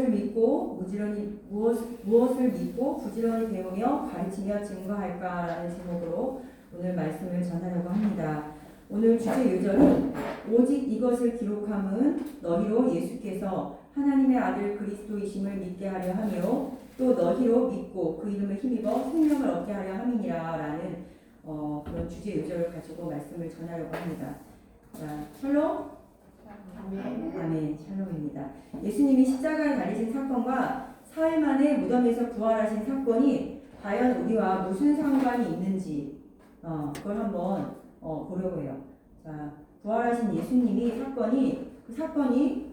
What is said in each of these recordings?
무엇을 믿고 무엇을 믿고 부지런히 배우며 가르치며 증거할까라는 제목으로 오늘 말씀을 전하려고 합니다. 오늘 주제 요절은 오직 이것을 기록함은 너희로 예수께서 하나님의 아들 그리스도이심을 믿게 하려 하며 또 너희로 믿고 그 이름을 힘입어 생명을 얻게 하려 함이니라 라는 그런 주제 요절을 가지고 말씀을 전하려고 합니다. 자, 샬롬? 아멘. 샬롬입니다. 예수님이 십자가에 달리신 사건과 사흘 만에 무덤에서 부활하신 사건이 과연 우리와 무슨 상관이 있는지 그걸 한번 보려고 해요. 자, 부활하신 예수님이 그 사건이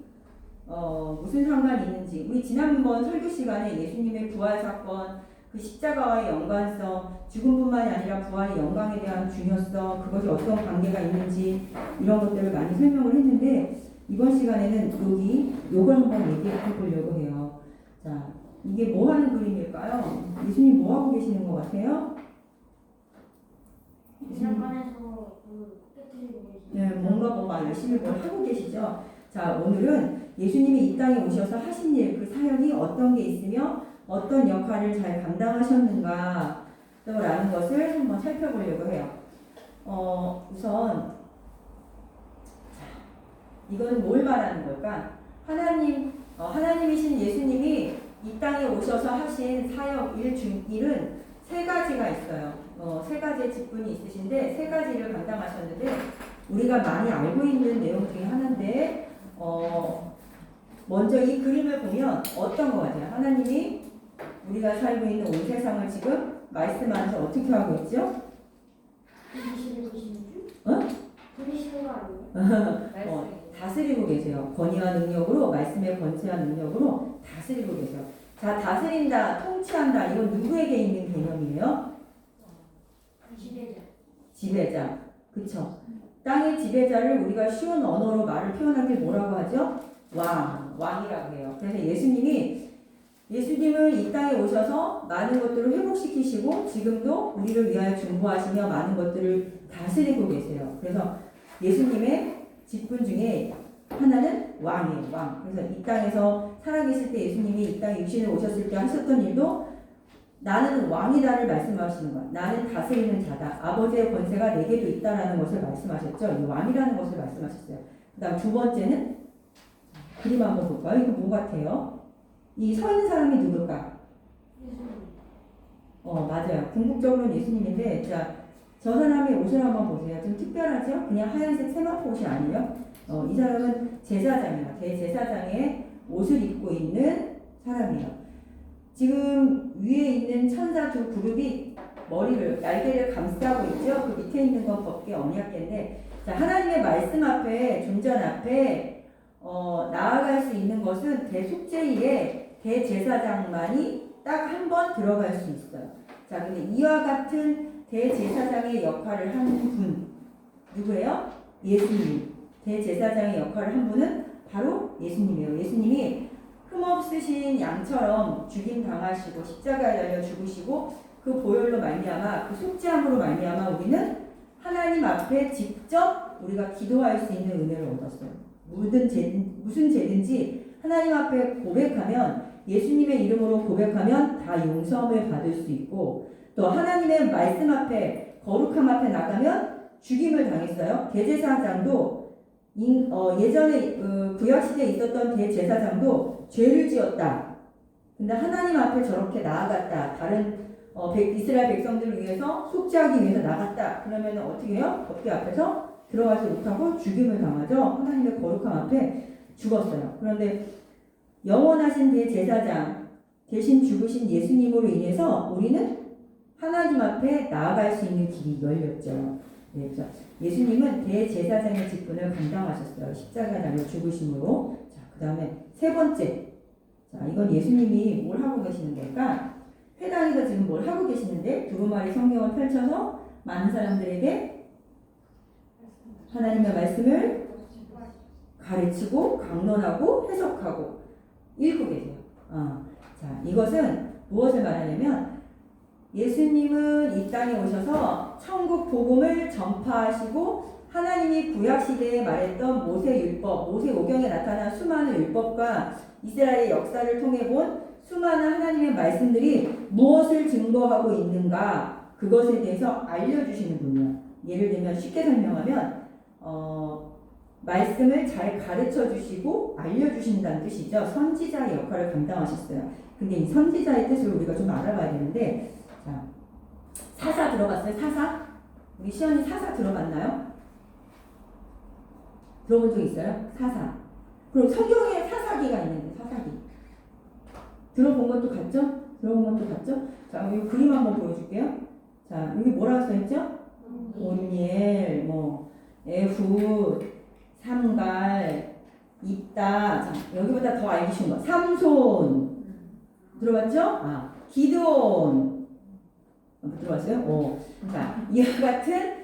무슨 상관이 있는지 우리 지난번 설교 시간에 예수님의 부활 사건 그 십자가와의 연관성, 죽음뿐만이 아니라 부활의 영광에 대한 중요성, 그것이 어떤 관계가 있는지 이런 것들을 많이 설명을 했는데 이번 시간에는 요걸 한번 얘기해 보려고 해요. 자, 이게 뭐 하는 그림일까요? 예수님 뭐 하고 계시는 것 같아요? 지난번에서 깨뜨리고 계시죠? 네, 뭔가 막 열심히 뭘 하고 계시죠? 자, 오늘은 예수님이 이 땅에 오셔서 하신 일, 그 사역이 어떤 게 있으며 어떤 역할을 잘 감당하셨는가 라는 것을 한번 살펴보려고 해요. 우선 이건 뭘 말하는 걸까? 하나님이신 예수님이 이 땅에 오셔서 하신 사역 일은 세 가지가 있어요. 세 가지의 직분이 있으신데 세 가지를 감당하셨는데 우리가 많이 알고 있는 내용 중에 하나인데 먼저 이 그림을 보면 어떤 것 같아요? 하나님이 우리가 살고 있는 온 세상을 지금 말씀하면서 어떻게 하고 있죠? 부리시는 중? 어? 부리시는 거 아니에요? 다스리고 계세요. 권위와 능력으로, 말씀의 권세와 능력으로 다스리고 계세요. 자, 다스린다, 통치한다, 이건 누구에게 있는 개념이에요? 지배자. 지배자. 그쵸? 땅의 지배자를 우리가 쉬운 언어로 말을 표현하길 뭐라고 하죠? 왕이라고 해요. 그래서 예수님은 이 땅에 오셔서 많은 것들을 회복시키시고 지금도 우리를 위하여 중보하시며 많은 것들을 다스리고 계세요. 그래서 예수님의 직분 중에 하나는 왕이에요. 왕. 그래서 이 땅에서 살아계실 때 예수님이 이 땅에 육신에 오셨을 때 하셨던 일도 나는 왕이다를 말씀하시는 거야. 나는 다스리는 자다. 아버지의 권세가 내게도 있다라는 것을 말씀하셨죠. 이 왕이라는 것을 말씀하셨어요. 그 다음 두 번째는 그림 한번 볼까요? 이거 뭐 같아요? 이 서 있는 사람이 누굴까? 맞아요. 궁극적으로는 예수님인데, 자, 저 사람의 옷을 한번 보세요. 좀 특별하죠? 그냥 하얀색 세마포 옷이 아니에요. 이 사람은 제사장이에요. 대제사장의 옷을 입고 있는 사람이에요. 지금 위에 있는 천사 두 그룹이 날개를 감싸고 있죠? 그 밑에 있는 건 법궤 언약궤인데, 자, 하나님의 말씀 앞에, 존전 앞에, 나아갈 수 있는 것은 대속죄일에 대제사장만이 딱 한 번 들어갈 수 있어요. 자, 근데 이와 같은 대제사장의 역할을 한 분, 누구예요? 예수님. 대제사장의 역할을 한 분은 바로 예수님이에요. 예수님이 흠없으신 양처럼 죽임 당하시고 십자가에 달려 죽으시고 그 보혈로 말미암아 그 속죄함으로 말미암아 우리는 하나님 앞에 직접 우리가 기도할 수 있는 은혜를 얻었어요. 무슨 죄든지 하나님 앞에 고백하면 예수님의 이름으로 고백하면 다 용서함을 받을 수 있고 또 하나님의 말씀 앞에 거룩함 앞에 나가면 죽임을 당했어요. 대제사장도 예전에 구약시대에 있었던 대제사장도 죄를 지었다. 근데 하나님 앞에 저렇게 나아갔다. 다른 이스라엘 백성들을 위해서 속죄하기 위해서 나갔다. 그러면 어떻게 해요? 법궤 앞에서 들어가지 못하고 죽임을 당하죠. 하나님의 거룩함 앞에 죽었어요. 그런데 영원하신 대제사장 대신 죽으신 예수님으로 인해서 우리는 하나님 앞에 나아갈 수 있는 길이 열렸죠. 네, 그래서 예수님은 대제사장의 직분을 감당하셨어요. 십자가에 달려 죽으심으로. 자, 그 다음에 세 번째. 자, 이건 예수님이 뭘 하고 계시는 걸까? 회당에서 지금 뭘 하고 계시는데 두루마리 성경을 펼쳐서 많은 사람들에게 하나님의 말씀을 가르치고 강론하고 해석하고 읽고 계세요. 자, 이것은 무엇을 말하냐면 예수님은 이 땅에 오셔서 천국 복음을 전파하시고 하나님이 구약 시대에 말했던 모세 율법, 모세 오경에 나타난 수많은 율법과 이스라엘의 역사를 통해 본 수많은 하나님의 말씀들이 무엇을 증거하고 있는가 그것에 대해서 알려주시는 분이에요. 예를 들면 쉽게 설명하면 말씀을 잘 가르쳐 주시고 알려주신다는 뜻이죠. 선지자의 역할을 감당하셨어요. 근데 이 선지자의 뜻을 우리가 좀 알아봐야 되는데 자, 사사 들어봤어요? 사사? 우리 시연이 사사 들어봤나요? 들어본 적 있어요? 사사. 그럼 성경에 사사기가 있는데 사사기. 들어본 것도 같죠? 들어본 것도 같죠? 자, 이 그림 한번 보여줄게요. 자, 여기 뭐라고 써있죠? 온니엘, 에훗, 삼갈, 입다. 자, 여기보다 더 알기 쉬운 거. 삼손. 들어봤죠? 기드온. 들어봤어요? 자, 이와 같은,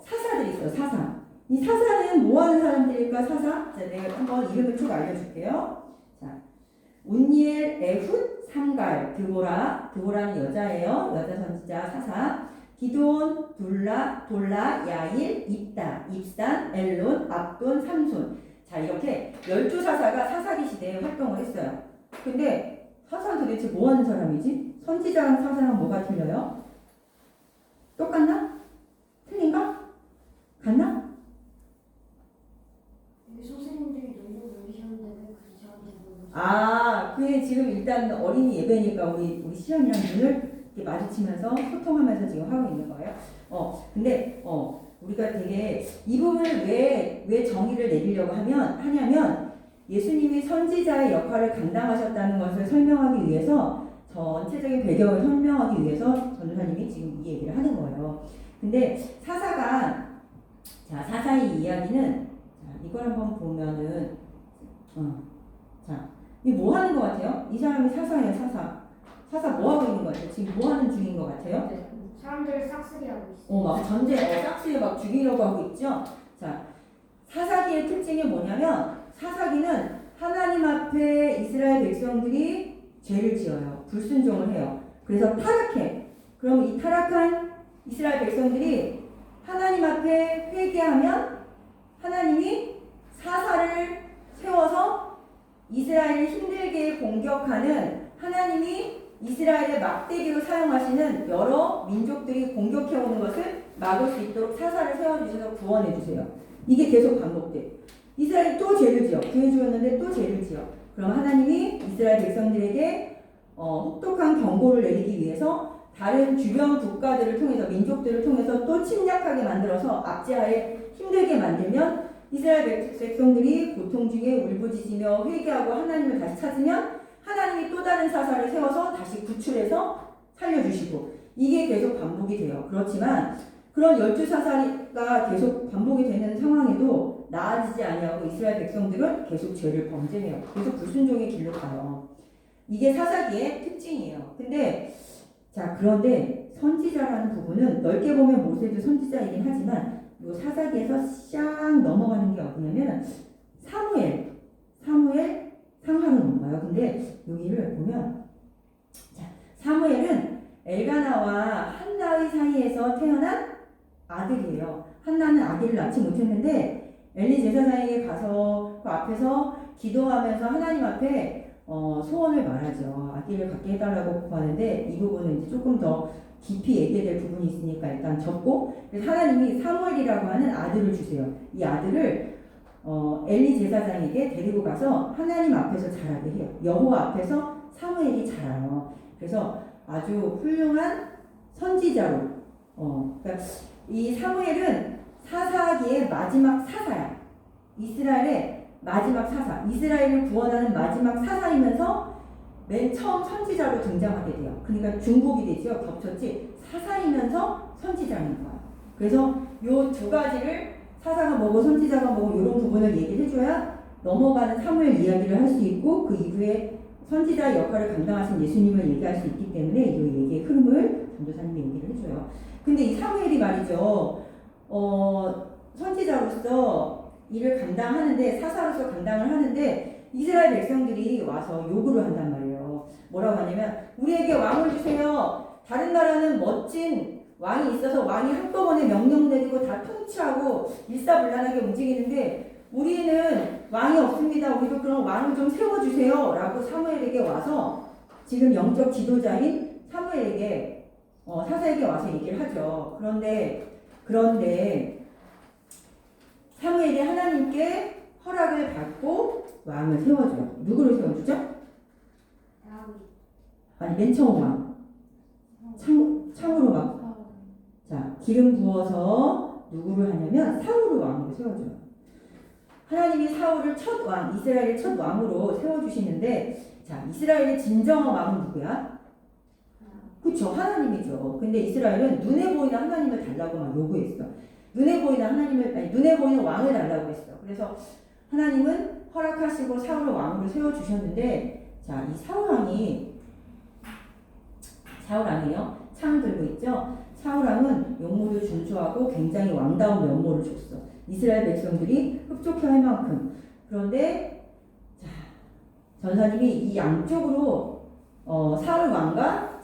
사사들이 있어요, 사사. 이 사사는 뭐 하는 사람들일까, 사사? 자, 내가 한번 이름을 쭉 알려줄게요. 자, 온니엘, 에훗, 삼갈, 드보라는 여자예요. 여자 선지자, 사사. 기돈, 돌라, 야일, 입다, 입산, 엘론, 압돈, 삼손. 자, 이렇게 12사사가 사사기 시대에 활동을 했어요. 근데 사사는 도대체 뭐 하는 사람이지? 선지자랑 사사랑 뭐가 틀려요? 똑같나? 틀린가? 같나? 선생님들이 너무 놀리셨는데 왜 굳이 저한테 물어보세요? 그게 지금 일단 어린이 예배니까 우리 시연이랑 눈을 이렇게 마주치면서 소통하면서 지금 하고 있는 거예요. 근데 우리가 되게 이 부분을 왜 정의를 내리려고 하냐면 예수님이 선지자의 역할을 감당하셨다는 것을 설명하기 위해서 전체적인 배경을 설명하기 위해서 전도사님이 지금 이 얘기를 하는 거예요. 근데 사사의 이야기는 이걸 한번 보면은 이 뭐 하는 것 같아요? 이 사람이 사사예요, 사사. 사사 뭐 하고 있는 것 같아요? 지금 뭐 하는 중인 것 같아요? 사람들을 싹쓸이 하고 있어요. 막 싹쓸이 막 죽이려고 하고 있죠? 자, 사사기의 특징이 뭐냐면, 사사기는 하나님 앞에 이스라엘 백성들이 죄를 지어요. 불순종을 해요. 그래서 타락해. 그럼 이 타락한 이스라엘 백성들이 하나님 앞에 회개하면 하나님이 사사를 세워서 이스라엘을 힘들게 공격하는 하나님이 이스라엘의 막대기로 사용하시는 여러 민족들이 공격해오는 것을 막을 수 있도록 사사를 세워주셔서 구원해주세요. 이게 계속 반복돼. 이스라엘이 또 죄를 지어. 구해주었는데 또 죄를 지어. 그럼 하나님이 이스라엘 백성들에게 혹독한 경고를 내리기 위해서 다른 주변 국가들을 통해서 민족들을 통해서 또 침략하게 만들어서 압제하에 힘들게 만들면 이스라엘 백성들이 고통 중에 울부짖으며 회개하고 하나님을 다시 찾으면 하나님이 또 다른 사사를 세워서 다시 구출해서 살려주시고 이게 계속 반복이 돼요. 그렇지만 그런 12사사가 계속 반복이 되는 상황에도 나아지지 아니하고 이스라엘 백성들은 계속 죄를 범죄해요. 계속 불순종의 길로 가요. 이게 사사기의 특징이에요. 그런데 선지자라는 부분은 넓게 보면 모세도 선지자이긴 하지만 이 사사기에서 싹 넘어가는 게 어디냐면 사무엘, 상하로 넘어가요. 근데 여기를 보면 사무엘은 엘가나와 한나의 사이에서 태어난 아들이에요. 한나는 아기를 낳지 못했는데 엘리 제사장에게 가서 그 앞에서 기도하면서 하나님 앞에 소원을 말하죠. 아기를 갖게 해달라고 구하는데 이 부분은 이제 조금 더 깊이 얘기해야 될 부분이 있으니까 일단 접고 그래서 하나님이 사무엘이라고 하는 아들을 주세요. 이 아들을 엘리 제사장에게 데리고 가서 하나님 앞에서 자라게 해요. 여호와 앞에서 사무엘이 자라요. 그래서 아주 훌륭한 선지자로 그러니까 이 사무엘은 사사기의 마지막 사사야. 이스라엘의 마지막 사사. 이스라엘을 구원하는 마지막 사사이면서 맨 처음 선지자로 등장하게 돼요. 그러니까 중복이 되죠. 겹쳤지. 사사이면서 선지자인 거야. 그래서 요 두 가지를 사사가 뭐고 선지자가 뭐고 이런 부분을 얘기를 해줘야 넘어가는 사무엘 이야기를 할 수 있고 그 이후에 선지자 역할을 감당하신 예수님을 얘기할 수 있기 때문에 이 얘기의 흐름을 전도사님이 얘기를 해줘요. 근데 이 사무엘이 말이죠. 선지자로서 일을 감당하는데 사사로서 감당을 하는데 이스라엘 백성들이 와서 요구를 한단 말이에요. 뭐라고 하냐면 우리에게 왕을 주세요. 다른 나라는 멋진 왕이 있어서 왕이 한꺼번에 명령 내리고 다 통치하고 일사불란하게 움직이는데 우리는 왕이 없습니다. 우리도 그럼 왕을 좀 세워주세요. 라고 사무엘에게 와서 지금 영적 지도자인 사사에게 와서 얘기를 하죠. 그런데 사무엘이 하나님께 허락을 받고 왕을 세워줘요. 누구를 세워주죠? 다음. 아니 맨 처음 왕. 창으로 막 자, 기름 부어서 누구를 하냐면 사울을 왕으로 세워줘요. 하나님이 사울을 첫 왕, 이스라엘의 첫 왕으로 세워주시는데, 자, 이스라엘의 진정한 왕은 누구야? 그쵸, 하나님이죠. 근데 이스라엘은 눈에 보이는 하나님을 달라고 막 요구했어. 눈에 보이는 왕을 달라고 했어. 그래서 하나님은 허락하시고 사울을 왕으로 세워주셨는데, 자, 이 사울왕이요. 창 들고 있죠? 사울왕은 용모도 준수하고 굉장히 왕다운 면모를 줬어. 이스라엘 백성들이 흡족해 할 만큼. 그런데 자, 전사님이 이 양쪽으로 사울 왕과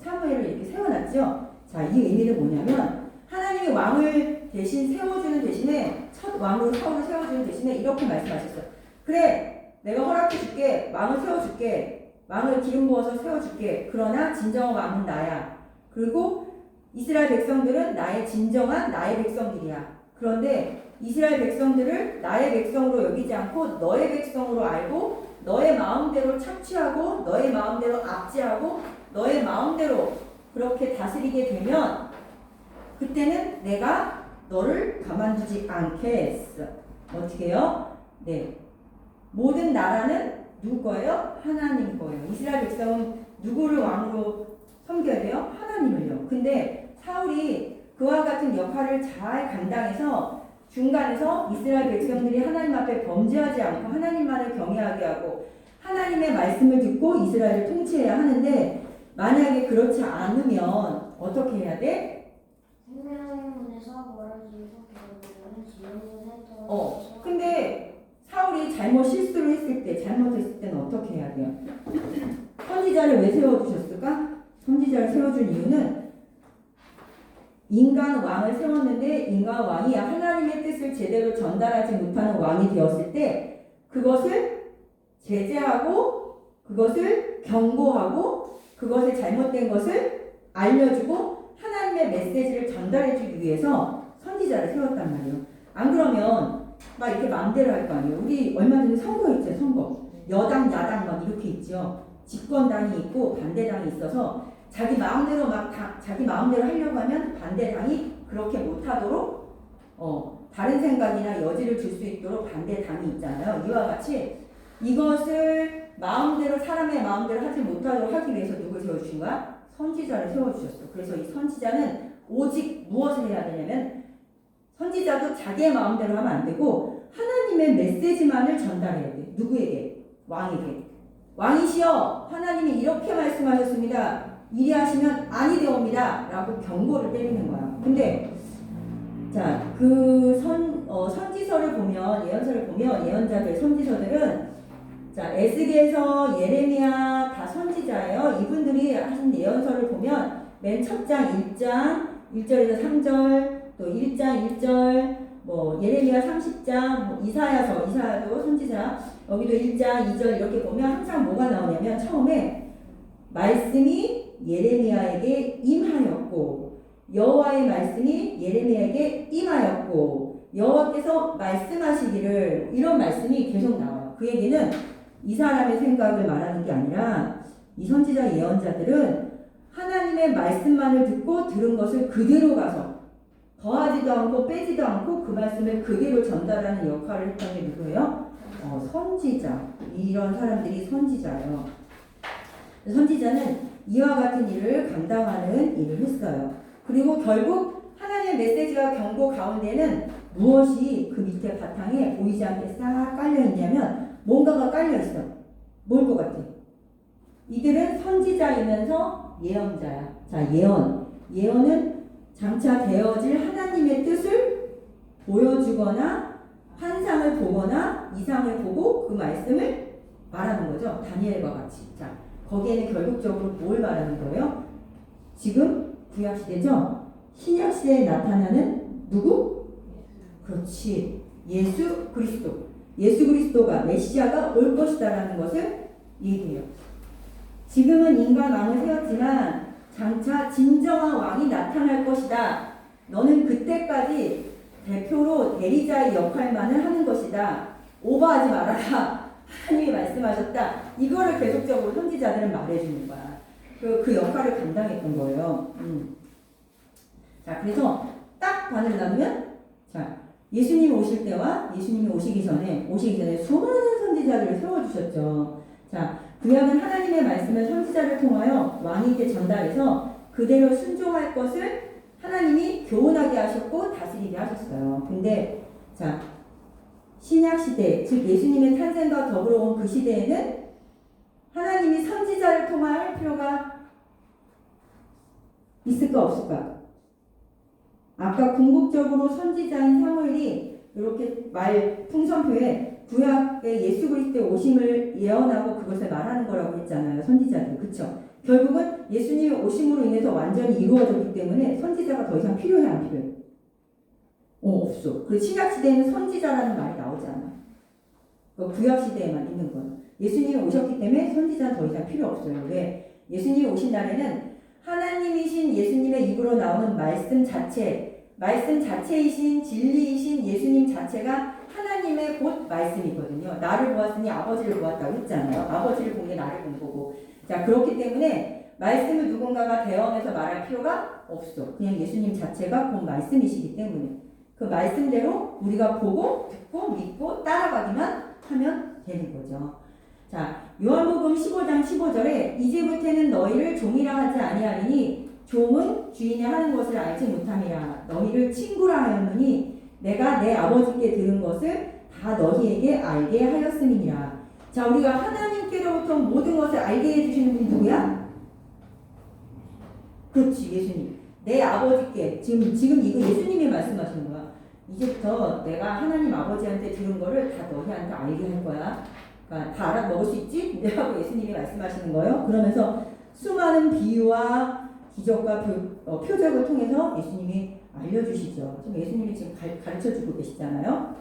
사무엘을 이렇게 세워놨죠. 자, 이 의미는 뭐냐면 하나님이 왕을 대신 세워주는 대신에 첫 왕으로 사울을 세워주는 대신에 이렇게 말씀하셨어요. 그래, 내가 허락해줄게. 왕을 세워줄게. 왕을 기름 부어서 세워줄게. 그러나 진정한 왕은 나야. 그리고 이스라엘 백성들은 나의 백성들이야. 그런데 이스라엘 백성들을 나의 백성으로 여기지 않고 너의 백성으로 알고 너의 마음대로 착취하고 너의 마음대로 압제하고 너의 마음대로 그렇게 다스리게 되면 그때는 내가 너를 가만두지 않겠어. 어떻게 해요? 네. 모든 나라는 누구 거예요? 하나님 거예요. 이스라엘 백성은 누구를 왕으로 섬겨야 돼요? 하나님을요. 근데 사울이 그와 같은 역할을 잘 감당해서 중간에서 이스라엘 백성들이 하나님 앞에 범죄하지 않고 하나님만을 경외하게 하고 하나님의 말씀을 듣고 이스라엘을 통치해야 하는데 만약에 그렇지 않으면 어떻게 해야 돼? 생명의 문에서 멀어지고 결국에는 지옥문에 떨어져서 근데 사울이 잘못했을 때는 어떻게 해야 돼요? 선지자를 왜 세워주셨을까? 선지자를 세워준 이유는 인간 왕을 세웠는데 인간 왕이 하나님의 뜻을 제대로 전달하지 못하는 왕이 되었을 때 그것을 제재하고 그것을 경고하고 그것을 잘못된 것을 알려주고 하나님의 메시지를 전달해주기 위해서 선지자를 세웠단 말이에요. 안 그러면 막 이렇게 마음대로 할 거 아니에요. 우리 얼마 전에 선거했죠. 선거. 여당 야당 막 이렇게 있죠. 집권당이 있고 반대당이 있어서 자기 마음대로 하려고 하면 반대당이 그렇게 못하도록 다른 생각이나 여지를 줄 수 있도록 반대당이 있잖아요. 이와 같이 이것을 사람의 마음대로 하지 못하도록 하기 위해서 누굴 세워주신 거야? 선지자를 세워주셨어. 그래서 이 선지자는 오직 무엇을 해야 되냐면 선지자도 자기의 마음대로 하면 안 되고 하나님의 메시지만을 전달해야 돼. 누구에게? 왕에게. 왕이시여 하나님이 이렇게 말씀하셨습니다. 이리 하시면 아니 되옵니다. 라고 경고를 때리는 거야. 근데 자, 선지서를 보면 예언자들 선지서들은 자, 에스겔서 예레미야 다 선지자예요. 이분들이 하신 예언서를 보면 맨 첫 장 1장 1절에서 3절 또 1장 1절 예레미야 30장 이사야도 선지자 여기도 1장 2절 이렇게 보면 항상 뭐가 나오냐면 처음에 말씀이 예레미야에게 임하였고 여호와의 말씀이 예레미야에게 임하였고 여호와께서 말씀하시기를 이런 말씀이 계속 나와요. 그 얘기는 이 사람의 생각을 말하는 게 아니라 이 선지자 예언자들은 하나님의 말씀만을 듣고 들은 것을 그대로 가서 더하지도 않고 빼지도 않고 그 말씀을 그대로 전달하는 역할을 했던 게 누구예요? 선지자. 이런 사람들이 선지자예요. 선지자는 이와 같은 일을 감당하는 일을 했어요. 그리고 결국 하나님의 메시지와 경고 가운데는 무엇이 그 밑에 바탕에 보이지 않게 싹 깔려있냐면 뭔가가 깔려있어. 뭘 것 같아? 이들은 선지자이면서 예언자야. 자, 예언은 장차 되어질 하나님의 뜻을 보여주거나 환상을 보거나 이상을 보고 그 말씀을 말하는 거죠. 다니엘과 같이. 자, 거기에는 결국적으로 뭘 말하는 거예요? 지금 구약시대죠? 신약시대에 나타나는 누구? 그렇지. 예수 그리스도. 예수 그리스도가 메시아가 올 것이다라는 것을 얘기해요. 지금은 인간 왕을 세웠지만 장차 진정한 왕이 나타날 것이다. 너는 그때까지 대표로 대리자의 역할만을 하는 것이다. 오버하지 말아라. 하나님이 말씀하셨다. 이거를 계속적으로 선지자들은 말해주는 거야. 그 역할을 감당했던 거예요. 자, 그래서 딱 반을 나누면, 자, 예수님이 오실 때와 예수님이 오시기 전에 수많은 선지자들을 세워주셨죠. 자, 구약은 하나님의 말씀을 선지자를 통하여 왕에게 전달해서 그대로 순종할 것을 하나님이 교훈하게 하셨고 다스리게 하셨어요. 근데, 자, 신약시대, 즉 예수님의 탄생과 더불어 온 그 시대에는 하나님이 선지자를 통할 필요가 있을까 없을까? 아까 궁극적으로 선지자인 사무엘이 이렇게 말 풍선표에 구약의 예수 그리스도의 오심을 예언하고 그것을 말하는 거라고 했잖아요. 선지자들. 그쵸? 결국은 예수님의 오심으로 인해서 완전히 이루어졌기 때문에 선지자가 더 이상 필요해 안 필요해? 없어. 그 신약시대에는 선지자라는 말이 나오지 않아. 그 구약시대에만 있는 거야. 예수님이 오셨기 때문에 선지자는 더 이상 필요 없어요. 왜? 예수님이 오신 날에는 하나님이신 예수님의 입으로 나오는 말씀 자체이신 진리이신 예수님 자체가 하나님의 곧 말씀이거든요. 나를 보았으니 아버지를 보았다고 했잖아요. 아버지를 본 게 나를 본 거고. 자, 그렇기 때문에 말씀을 누군가가 대언해서 말할 필요가 없어. 그냥 예수님 자체가 곧 말씀이시기 때문에 그 말씀대로 우리가 보고 듣고 믿고 따라가기만 하면 되는 거죠. 자, 요한복음 15장 15절에 이제부터는 너희를 종이라 하지 아니하리니 종은 주인이 하는 것을 알지 못함이라. 너희를 친구라 하였느니 내가 내 아버지께 들은 것을 다 너희에게 알게 하였음이니라. 자, 우리가 하나님께로부터 모든 것을 알게 해주시는 분이 누구야? 그렇지, 예수님. 내 아버지께 지금 이거 예수님이 말씀하시는 거야. 이제부터 내가 하나님 아버지한테 들은 거를 다 너희한테 알게 할 거야. 그러니까 다 알아먹을 수 있지? 라고 예수님이 말씀하시는 거예요. 그러면서 수많은 비유와 기적과 표적을 통해서 예수님이 알려주시죠. 지금 예수님이 지금 가르쳐주고 계시잖아요.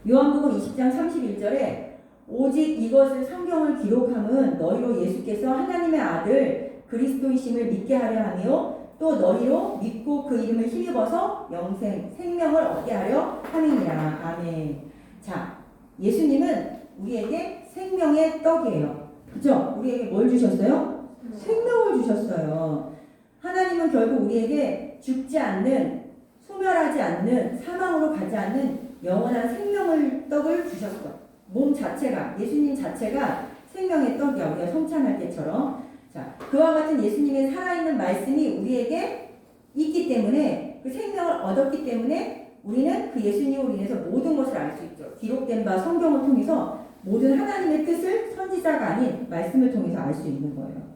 요한복음 20장 31절에 오직 이것을 성경을 기록함은 너희로 예수께서 하나님의 아들 그리스도이심을 믿게 하려 하며 또 너희로 믿고 그 이름을 힘입어서 생명을 얻게 하려 함이니라. 아멘. 자, 예수님은 우리에게 생명의 떡이에요. 그죠? 우리에게 뭘 주셨어요? 생명을 주셨어요. 하나님은 결국 우리에게 죽지 않는, 소멸하지 않는, 사망으로 가지 않는 영원한 생명의 떡을 주셨어. 몸 자체가, 예수님 자체가 생명의 떡이야. 우리가 성찬할 때처럼. 자, 그와 같은 예수님의 살아있는 말씀이 우리에게 있기 때문에, 그 생명을 얻었기 때문에 우리는 그 예수님으로 인해서 모든 것을 알 수 있죠. 기록된 바 성경을 통해서 모든 하나님의 뜻을 선지자가 아닌 말씀을 통해서 알 수 있는 거예요.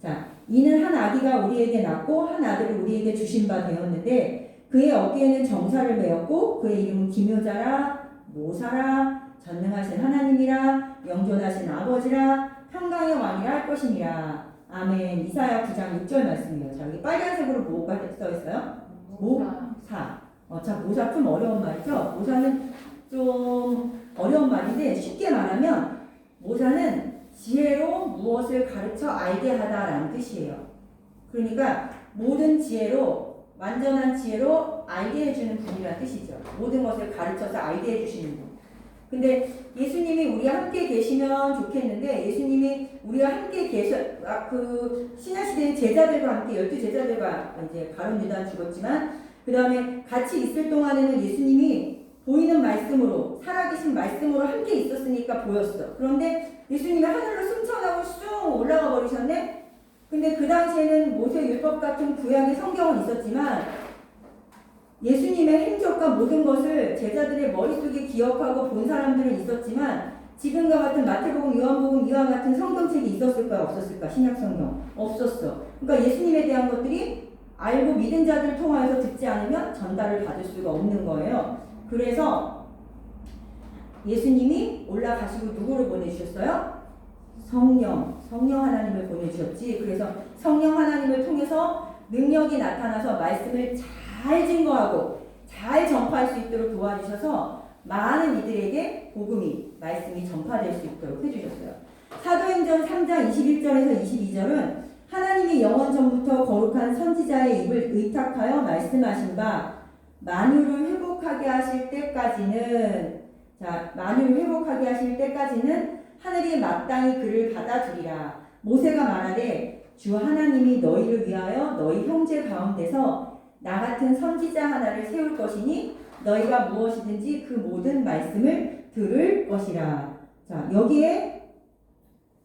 자, 이는 한 아기가 우리에게 낳고 한 아들을 우리에게 주신 바 되었는데 그의 어깨에는 정사를 메었고 그의 이름은 기묘자라 모사라 전능하신 하나님이라 영존하신 아버지라 평강의 왕이라 할 것이니라. 아멘. 이사야 9장 6절 말씀이에요. 자, 여기 빨간색으로 뭐가 써 있어요? 모사. 자, 모사 좀 어려운 말이죠. 모사는 좀 어려운 말인데 쉽게 말하면 모사는 지혜로 무엇을 가르쳐 알게 하다라는 뜻이에요. 그러니까 모든 지혜로, 완전한 지혜로 알게 해주는 분이라는 뜻이죠. 모든 것을 가르쳐서 알게 해주시는 분. 근데 예수님이 우리와 함께 계시면 좋겠는데 예수님이 우리와 함께 그 신약시대의 제자들과 함께 12제자들과 이제 가룟 유다 죽었지만 그 다음에 같이 있을 동안에는 예수님이 보이는 말씀으로 살아계신 말씀으로 함께 있었으니까 보였어. 그런데 예수님이 하늘로 승천하고 쑥 올라가 버리셨네. 근데 그 당시에는 모세 율법 같은 구약의 성경은 있었지만 예수님의 행적과 모든 것을 제자들의 머릿속에 기억하고 본 사람들은 있었지만 지금과 같은 마태복음, 요한복음 이와 같은 성경책이 있었을까요? 없었을까? 신약성경. 없었어. 그러니까 예수님에 대한 것들이 알고 믿은 자들을 통하여서 듣지 않으면 전달을 받을 수가 없는 거예요. 그래서 예수님이 올라가시고 누구를 보내주셨어요? 성령 하나님을 보내주셨지. 그래서 성령 하나님을 통해서 능력이 나타나서 말씀을 잘 증거하고 잘 전파할 수 있도록 도와주셔서 많은 이들에게 복음이, 말씀이 전파될 수 있도록 해주셨어요. 사도행전 3장 21절에서 22절은 하나님이 영원 전부터 거룩한 선지자의 입을 의탁하여 말씀하신 바 만유를 회복하게 하실 때까지는, 자, 만유를 회복하게 하실 때까지는 하늘이 마땅히 그를 받아주리라. 모세가 말하되 주 하나님이 너희를 위하여 너희 형제 가운데서 나 같은 선지자 하나를 세울 것이니 너희가 무엇이든지 그 모든 말씀을 들을 것이라. 자, 여기에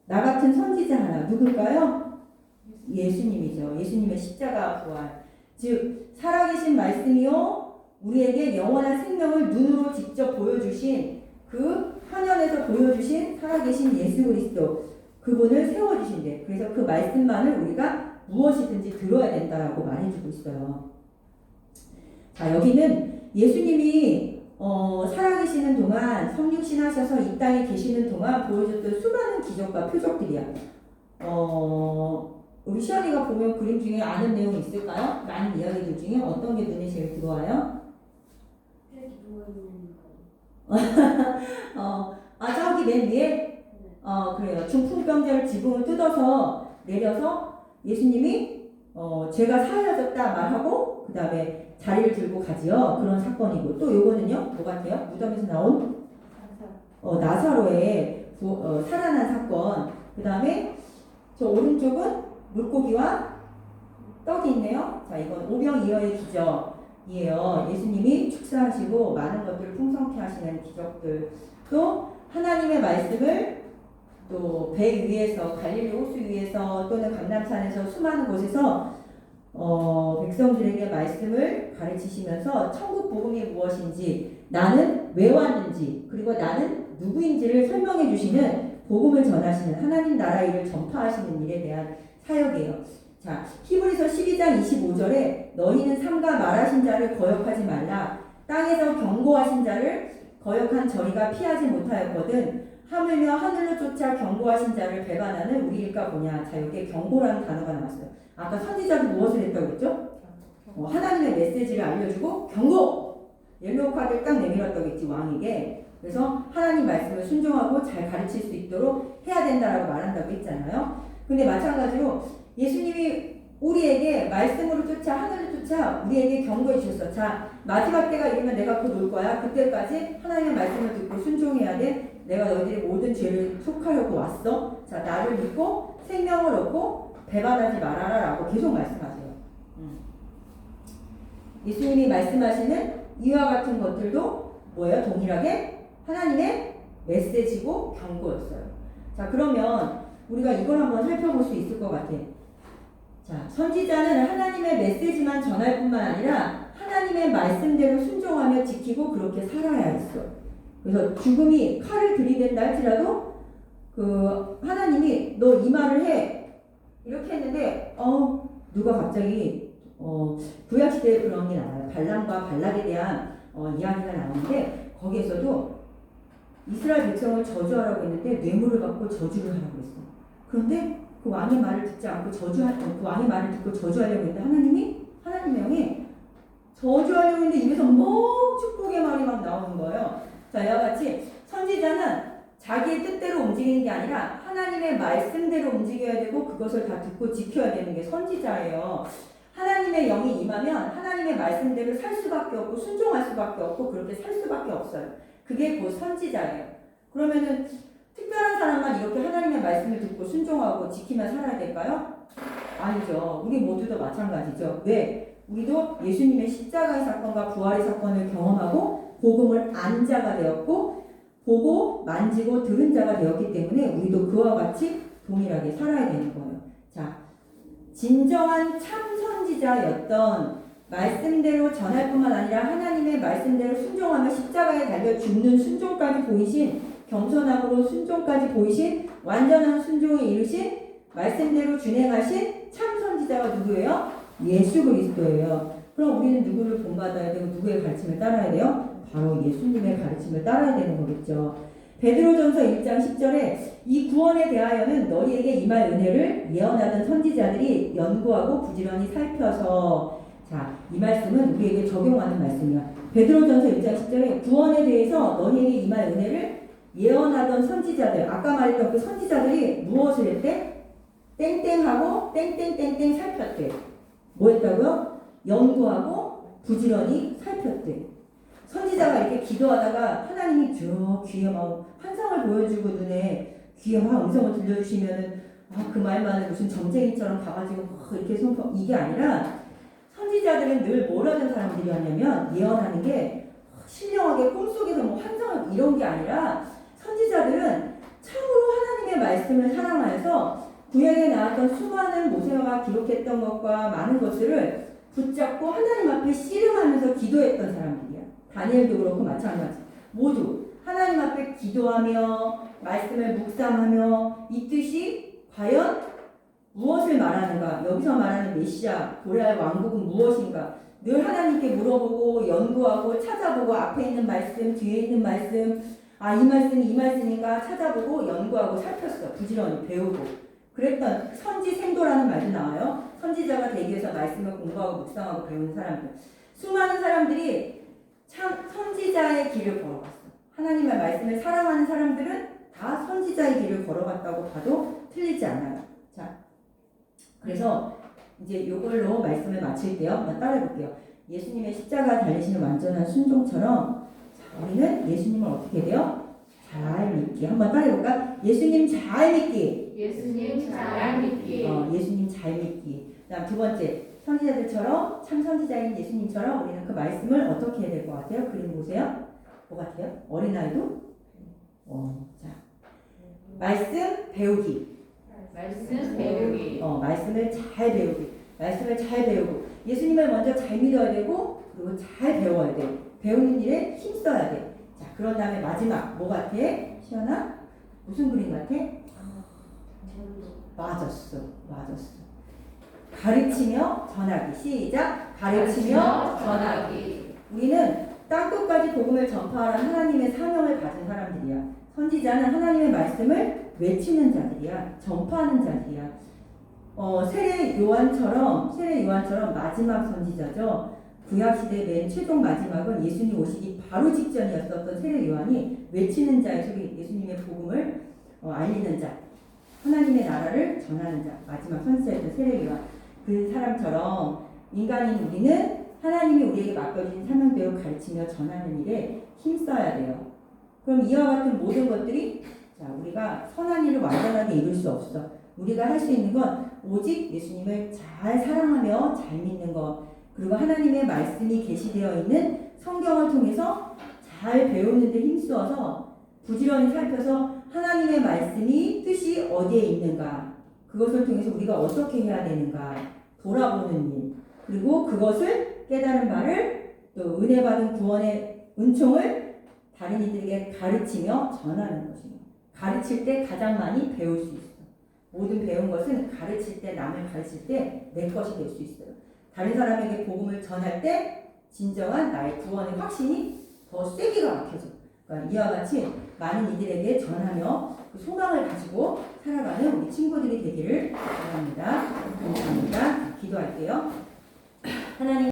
나 같은 선지자 하나 누굴까요? 예수님이죠. 예수님의 십자가 부활. 즉 살아계신 말씀이요 우리에게 영원한 생명을 눈으로 직접 보여주신 그 화면에서 보여주신 살아계신 예수 그리스도, 그분을 세워주신대. 그래서 그 말씀만을 우리가 무엇이든지 들어야 된다라고 말해주고 있어요. 자, 여기는 예수님이 살아계시는 동안, 성육신하셔서 이 땅에 계시는 동안 보여줬던 수많은 기적과 표적들이야. 우리 시연이가 보면 그림 중에 아는 내용 있을까요? 많은 이야기들 중에 어떤 게 눈에 제일 들어와요? 이렇게 누워있는 거. 저기 맨 위에? 그래요. 중풍병자를 지붕을 뜯어서 내려서 예수님이 제가 사라졌다 말하고 그 다음에 자리를 들고 가지요. 그런 사건이고, 또 요거는요 뭐 같아요? 무덤에서 나온 나사로의 살아난 사건. 그 다음에 저 오른쪽은 물고기와 떡이 있네요. 자, 이건 오병이어의 기적이에요. 예수님이 축사하시고 많은 것들을 풍성케 하시는 기적들. 또 하나님의 말씀을 또 배 위에서, 갈릴리 호수 위에서 또는 감람산에서 수많은 곳에서 백성들에게 말씀을 가르치시면서 천국 복음이 무엇인지, 나는 왜 왔는지, 그리고 나는 누구인지를 설명해 주시는, 복음을 전하시는, 하나님 나라 일을 전파하시는 일에 대한 사역이에요. 자, 히브리서 12장 25절에 너희는 삼가 말하신 자를 거역하지 말라. 땅에서 경고하신 자를 거역한 저희가 피하지 못하였거든. 하물며 하늘로 쫓아 경고하신 자를 배반하는 우리일까 보냐. 자, 여기에 경고라는 단어가 나왔어요. 아까 선지자는 무엇을 했다고 했죠? 하나님의 메시지를 알려주고 경고! 옐로우 카드를 딱 내밀었다고 했지, 왕에게. 그래서 하나님 말씀을 순종하고 잘 가르칠 수 있도록 해야 된다라고 말한다고 했잖아요. 근데 마찬가지로 예수님이 우리에게 말씀으로 쫓아, 하늘로 쫓아 우리에게 경고해 주셨어. 자, 마지막 때가 이르면 내가 곧 올 거야. 그때까지 하나님의 말씀을 듣고 순종해야 돼. 내가 너희들의 모든 죄를 속하려고 왔어. 자, 나를 믿고 생명을 얻고 배반하지 말아라 라고 계속 말씀하세요. 예수님이 말씀하시는 이와 같은 것들도 뭐예요? 동일하게 하나님의 메시지고 경고였어요. 자, 그러면 우리가 이걸 한번 살펴볼 수 있을 것 같아. 자, 선지자는 하나님의 메시지만 전할 뿐만 아니라 하나님의 말씀대로 순종하며 지키고 그렇게 살아야 했어. 그래서 죽음이 칼을 들이댄다 할지라도 그 하나님이 너 이 말을 해 이렇게 했는데 누가 갑자기 구약시대에 그런 게 나와요. 발람과 발락에 대한 이야기가 나오는데 거기에서도 이스라엘 백성을 저주하라고 했는데 뇌물을 받고 저주를 하라고 했어. 그런데 그 왕의 말을 듣지 않고 그 왕의 말을 듣고 저주하려고 했는데 하나님의 영이 저주하려고 했는데 입에서 축복의 말이 막 나오는 거예요. 자, 이와 같이 선지자는 자기의 뜻대로 움직이는 게 아니라 하나님의 말씀대로 움직여야 되고 그것을 다 듣고 지켜야 되는 게 선지자예요. 하나님의 영이 임하면 하나님의 말씀대로 살 수밖에 없고 순종할 수밖에 없고 그렇게 살 수밖에 없어요. 그게 곧 선지자예요. 그러면은 특별한 사람만 이렇게 하나님의 말씀을 듣고 순종하고 지키며 살아야 될까요? 아니죠. 우리 모두도 마찬가지죠. 왜? 우리도 예수님의 십자가의 사건과 부활의 사건을 경험하고 복음을 안 자가 되었고 보고 만지고 들은 자가 되었기 때문에 우리도 그와 같이 동일하게 살아야 되는 거예요. 자, 진정한 참 선지자였던, 말씀대로 전할 뿐만 아니라 하나님의 말씀대로 순종하며 십자가에 달려 죽는 순종까지 보이신, 겸손함으로 순종까지 보이신, 완전한 순종에 이르신, 말씀대로 준행하신 참 선지자가 누구예요? 예수 그리스도예요. 그럼 우리는 누구를 본받아야 되고 누구의 가르침을 따라야 돼요? 바로 예수님의 가르침을 따라야 되는 거겠죠. 베드로전서 1장 10절에 이 구원에 대하여는 너희에게 임할 은혜를 예언하던 선지자들이 연구하고 부지런히 살펴서 자, 이 말씀은 우리에게 적용하는 말씀이야. 베드로전서 1장 10절에 구원에 대해서 너희에게 임할 은혜를 예언하던 선지자들, 아까 말했던 그 선지자들이 무엇을 했대? 땡땡하고 땡땡땡땡 살폈대. 뭐 했다고요? 연구하고 부지런히 살폈대. 선지자가 이렇게 기도하다가 하나님이 저 귀에 막 환상을 보여주고 눈에 귀에 막 음성을 들려주시면은 그 말만은 무슨 점쟁이처럼 가가지고 막 이렇게 손 이게 아니라 선지자들은 늘 뭘 하는 사람들이었냐면 예언하는 게 신령하게 꿈속에서 뭐 환상을 이런 게 아니라 선지자들은 참으로 하나님의 말씀을 사랑하여서 구약에 나왔던 수많은 모세가 기록했던 것과 많은 것들을 붙잡고 하나님 앞에 씨름하면서 기도했던 사람들이야. 다니엘도 그렇고 마찬가지. 모두 하나님 앞에 기도하며 말씀을 묵상하며 이 뜻이 과연 무엇을 말하는가? 여기서 말하는 메시아, 고레아의 왕국은 무엇인가? 늘 하나님께 물어보고 연구하고 찾아보고 앞에 있는 말씀, 뒤에 있는 말씀, 이 말씀이 이 말씀인가 찾아보고 연구하고 살폈어. 부지런히 배우고. 그랬던 선지생도라는 말도 나와요. 선지자가 되기 위해서 말씀을 공부하고 묵상하고 배우는 사람들. 수많은 사람들이 참 선지자의 길을 걸어갔어. 하나님의 말씀을 사랑하는 사람들은 다 선지자의 길을 걸어갔다고 봐도 틀리지 않아요. 자, 그래서 이제 이걸로 말씀을 마칠게요. 한번 따라해볼게요. 예수님의 십자가 달리시는 완전한 순종처럼 자, 우리는 예수님을 어떻게 돼요? 잘 믿기. 한번 따라해볼까? 예수님 잘 믿기. 예수님 잘 믿기. 예수님 잘 믿기. 그다음 두 번째, 선지자들처럼 참 선지자인 예수님처럼 우리는 그 말씀을 어떻게 해야 될 것 같아요? 그림 보세요. 뭐 같아요? 어린아이도? 자, 말씀 배우기. 말씀 배우기. 말씀을 잘 배우기. 말씀을 잘 배우고 예수님을 먼저 잘 믿어야 되고 그리고 잘 배워야 돼. 배우는 일에 힘써야 돼. 자, 그런 다음에 마지막 뭐 같아? 시연아? 무슨 그림 같아? 맞았어. 가르치며 전하기. 시작. 가르치며 전하기. 우리는 땅끝까지 복음을 전파하는 하나님의 사명을 가진 사람들이야. 선지자는 하나님의 말씀을 외치는 자들이야. 전파하는 자들이야. 세례 요한처럼 마지막 선지자죠. 구약시대 맨 최종 마지막은 예수님 오시기 바로 직전이었었던 세례 요한이 외치는 자의 소리, 예수님의 복음을 알리는 자, 하나님의 나라를 전하는 자, 마지막 선지자였던 세례 요한. 그 사람처럼 인간인 우리는 하나님이 우리에게 맡겨주신 사명대로 가르치며 전하는 일에 힘써야 돼요. 그럼 이와 같은 모든 것들이 우리가 선한 일을 완전하게 이룰 수 없어. 우리가 할 수 있는 건 오직 예수님을 잘 사랑하며 잘 믿는 것, 그리고 하나님의 말씀이 계시되어 있는 성경을 통해서 잘 배우는 데 힘쓰어서 부지런히 살펴서 하나님의 말씀이 뜻이 어디에 있는가, 그것을 통해서 우리가 어떻게 해야 되는가 돌아보는 일, 그리고 그것을 깨달은 바를 또 은혜 받은 구원의 은총을 다른 이들에게 가르치며 전하는 것입니다. 가르칠 때 가장 많이 배울 수 있어요. 모든 배운 것은 가르칠 때, 남을 가르칠 때 내 것이 될 수 있어요. 다른 사람에게 복음을 전할 때 진정한 나의 구원의 확신이 더 세기가 막혀져. 그러니까 이와 같이 많은 이들에게 전하며 그 소망을 가지고 살아가는 우리 친구들이 되기를 바랍니다. 감사합니다. 기도할게요. 하나님